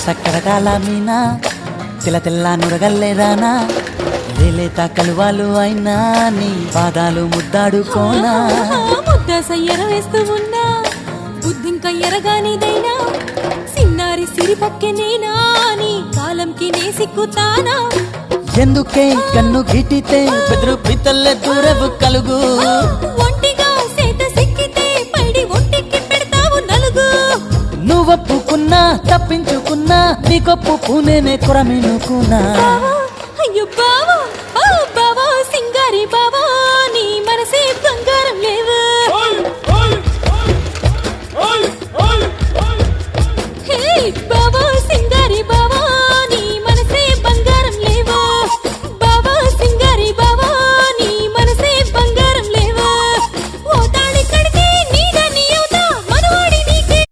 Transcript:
సక్కరకాల మీనా తెల్ల తెల్ల నురగల్లేదానా లేలేత కలువాలు అయినా నీ పాదాలు ముద్దాడుకోనా ముద్ద సయ్యర వేస్తూ ఉన్నా బుద్ధింక ఎరగానిదైనా సిన్నారి సిరిపక్కె నేనా నీ కాలంకి నే సిక్కుతానా ఎందుకే కన్ను గిటితే బెదురు పితల్లె దూరవు కలుగు ఒంటిగా సేత సిక్కితే పైడి ఒంటికి పెడతావు నలుగు నువ్వొప్పుకున్నా తప్పించుకున్నా నీకొప్పుకునేనే కొరమినుకున్నా అయ్యో బావా బావా సింగారి బావా